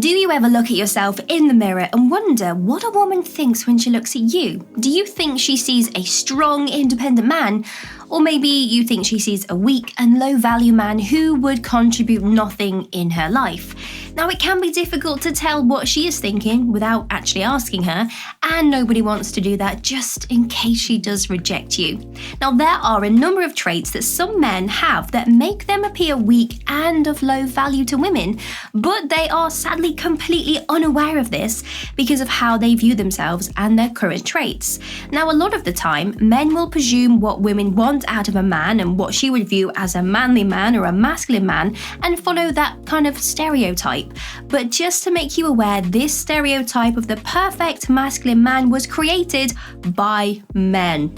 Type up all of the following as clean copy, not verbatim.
Do you ever look at yourself in the mirror and wonder what a woman thinks when she looks at you? Do you think she sees a strong, independent man? Or maybe you think she sees a weak and low-value man who would contribute nothing in her life. Now, it can be difficult to tell what she is thinking without actually asking her, and nobody wants to do that just in case she does reject you. Now, there are a number of traits that some men have that make them appear weak and of low value to women, but they are sadly completely unaware of this because of how they view themselves and their current traits. Now, a lot of the time, men will presume what women want out of a man and what she would view as a manly man or a masculine man and follow that kind of stereotype. But just to make you aware, this stereotype of the perfect masculine man was created by men.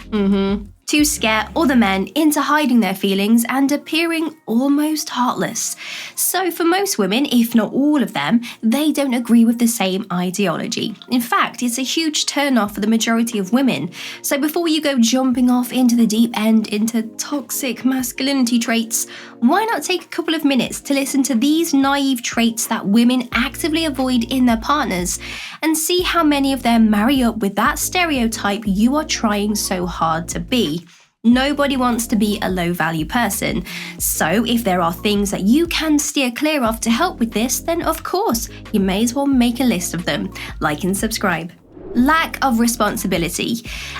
To scare other men into hiding their feelings and appearing almost heartless. So for most women, if not all of them, they don't agree with the same ideology. In fact, it's a huge turn-off for the majority of women. So before you go jumping off into the deep end into toxic masculinity traits, why not take a couple of minutes to listen to these naive traits that women actively avoid in their partners and see how many of them marry up with that stereotype you are trying so hard to be. Nobody wants to be a low-value person. So if there are things that you can steer clear of to help with this, then of course, you may as well make a list of them. Like and subscribe. Lack of responsibility.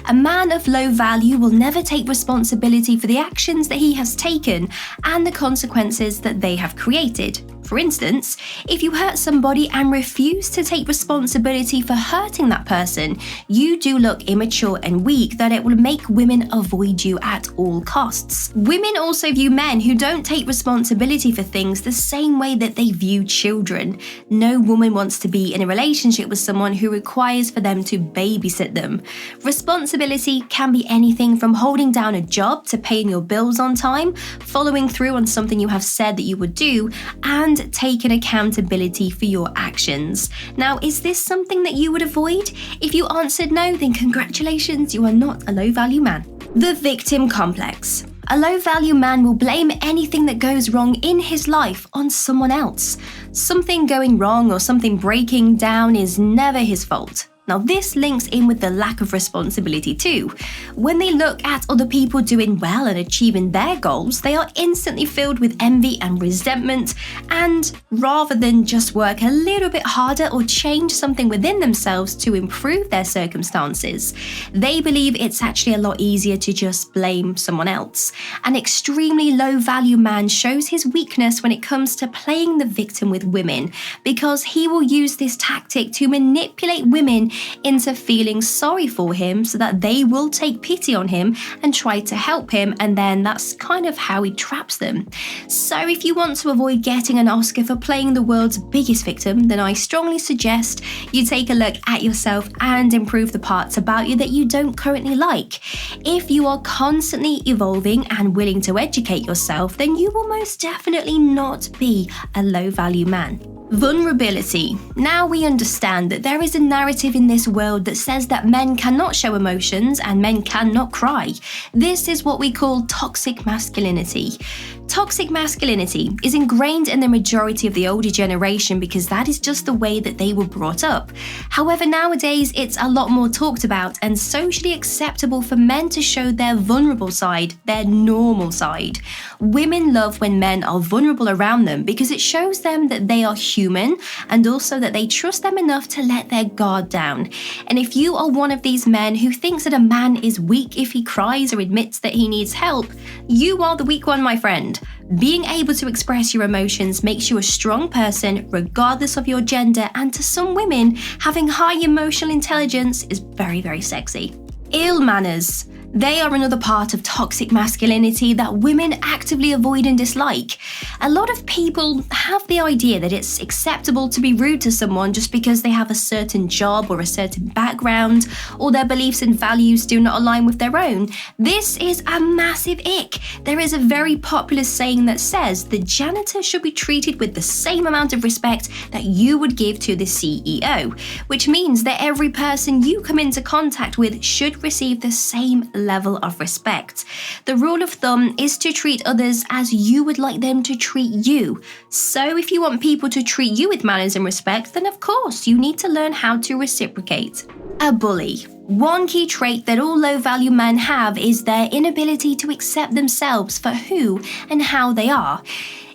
A man of low value will never take responsibility for the actions that he has taken and the consequences that they have created. For instance, if you hurt somebody and refuse to take responsibility for hurting that person, you do look immature and weak that it will make women avoid you at all costs. Women also view men who don't take responsibility for things the same way that they view children. No woman wants to be in a relationship with someone who requires for them to babysit them. Responsibility can be anything from holding down a job to paying your bills on time, following through on something you have said that you would do, and taking accountability for your actions. Now, is this something that you would avoid? If you answered no, then congratulations, you are not a low-value man. The victim complex. A low-value man will blame anything that goes wrong in his life on someone else. Something going wrong or something breaking down is never his fault. Now, this links in with the lack of responsibility too. When they look at other people doing well and achieving their goals, they are instantly filled with envy and resentment, and rather than just work a little bit harder or change something within themselves to improve their circumstances, they believe it's actually a lot easier to just blame someone else. An extremely low-value man shows his weakness when it comes to playing the victim with women, because he will use this tactic to manipulate women into feeling sorry for him so that they will take pity on him and try to help him, and then that's kind of how he traps them. So if you want to avoid getting an Oscar for playing the world's biggest victim, then I strongly suggest you take a look at yourself and improve the parts about you that you don't currently like. If you are constantly evolving and willing to educate yourself, then you will most definitely not be a low-value man. Vulnerability. Now we understand that there is a narrative in this world that says that men cannot show emotions and men cannot cry. This is what we call toxic masculinity. Toxic masculinity is ingrained in the majority of the older generation because that is just the way that they were brought up. However, nowadays it's a lot more talked about and socially acceptable for men to show their vulnerable side, their normal side. Women love when men are vulnerable around them because it shows them that they are human and also that they trust them enough to let their guard down. And if you are one of these men who thinks that a man is weak if he cries or admits that he needs help, you are the weak one, my friend. Being able to express your emotions makes you a strong person regardless of your gender, and to some women, having high emotional intelligence is very, very sexy. Ill manners. They are another part of toxic masculinity that women actively avoid and dislike. A lot of people have the idea that it's acceptable to be rude to someone just because they have a certain job or a certain background, or their beliefs and values do not align with their own. This is a massive ick. There is a very popular saying that says the janitor should be treated with the same amount of respect that you would give to the CEO, which means that every person you come into contact with should receive the same level of respect. The rule of thumb is to treat others as you would like them to treat you. So if you want people to treat you with manners and respect, then of course you need to learn how to reciprocate. A bully. One key trait that all low-value men have is their inability to accept themselves for who and how they are.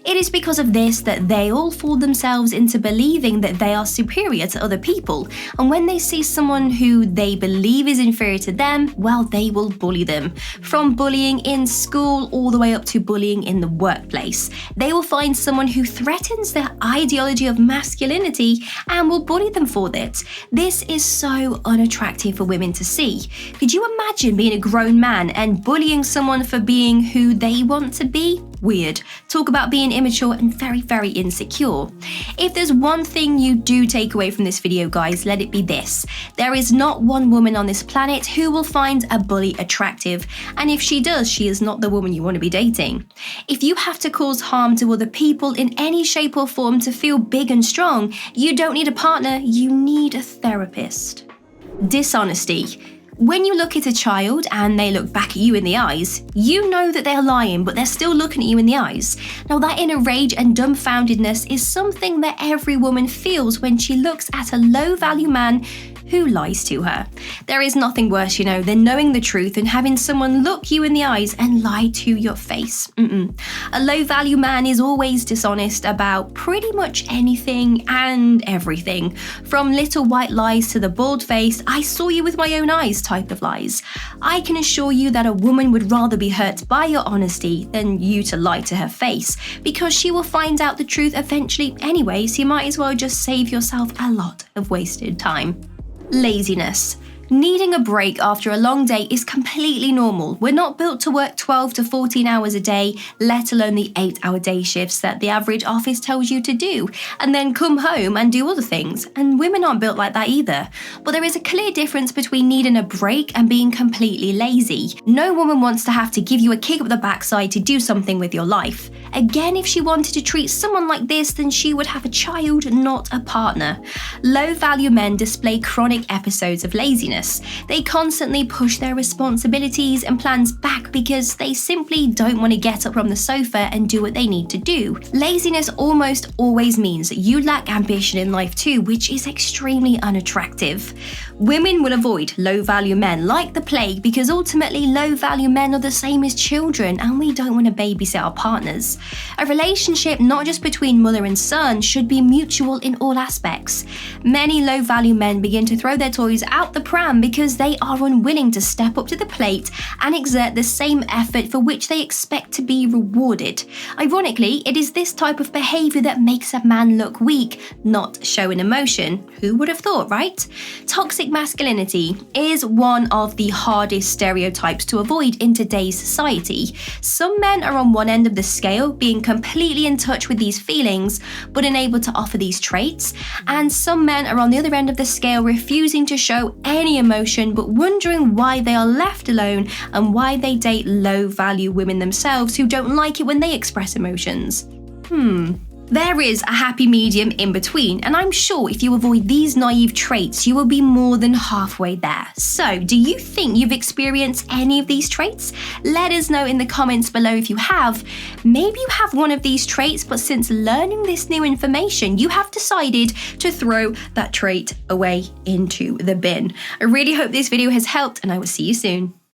It is because of this that they all fool themselves into believing that they are superior to other people, and when they see someone who they believe is inferior to them, well, they will bully them. From bullying in school all the way up to bullying in the workplace. They will find someone who threatens their ideology of masculinity and will bully them for it. This is so unattractive for women to see. Could you imagine being a grown man and bullying someone for being who they want to be? Weird. Talk about being immature and very, very insecure. If there's one thing you do take away from this video, guys, let it be this. There is not one woman on this planet who will find a bully attractive, and if she does, she is not the woman you want to be dating. If you have to cause harm to other people in any shape or form to feel big and strong, you don't need a partner, you need a therapist. Dishonesty. When you look at a child and they look back at you in the eyes, you know that they're lying, but they're still looking at you in the eyes. Now, that inner rage and dumbfoundedness is something that every woman feels when she looks at a low-value man who lies to her. There is nothing worse, than knowing the truth and having someone look you in the eyes and lie to your face. A low-value man is always dishonest about pretty much anything and everything. From little white lies to the bald-faced, I saw you with my own eyes type of lies. I can assure you that a woman would rather be hurt by your honesty than you to lie to her face, because she will find out the truth eventually anyway, so you might as well just save yourself a lot of wasted time. Laziness. Needing a break after a long day is completely normal. We're not built to work 12 to 14 hours a day, let alone the 8-hour day shifts that the average office tells you to do, and then come home and do other things. And women aren't built like that either. But there is a clear difference between needing a break and being completely lazy. No woman wants to have to give you a kick up the backside to do something with your life. Again, if she wanted to treat someone like this, then she would have a child, not a partner. Low-value men display chronic episodes of laziness. They constantly push their responsibilities and plans back because they simply don't want to get up from the sofa and do what they need to do. Laziness almost always means that you lack ambition in life too, which is extremely unattractive. Women will avoid low-value men like the plague because ultimately low-value men are the same as children and we don't want to babysit our partners. A relationship not just between mother and son should be mutual in all aspects. Many low-value men begin to throw their toys out the pram because they are unwilling to step up to the plate and exert the same effort for which they expect to be rewarded. Ironically, it is this type of behaviour that makes a man look weak, not show an emotion. Who would have thought, right? Toxic masculinity is one of the hardest stereotypes to avoid in today's society. Some men are on one end of the scale, being completely in touch with these feelings, but unable to offer these traits, and some men are on the other end of the scale, refusing to show any emotion, but wondering why they are left alone and why they date low-value women themselves who don't like it when they express emotions. There is a happy medium in between, and I'm sure if you avoid these naive traits, you will be more than halfway there. So, do you think you've experienced any of these traits? Let us know in the comments below if you have. Maybe you have one of these traits, but since learning this new information, you have decided to throw that trait away into the bin. I really hope this video has helped, and I will see you soon.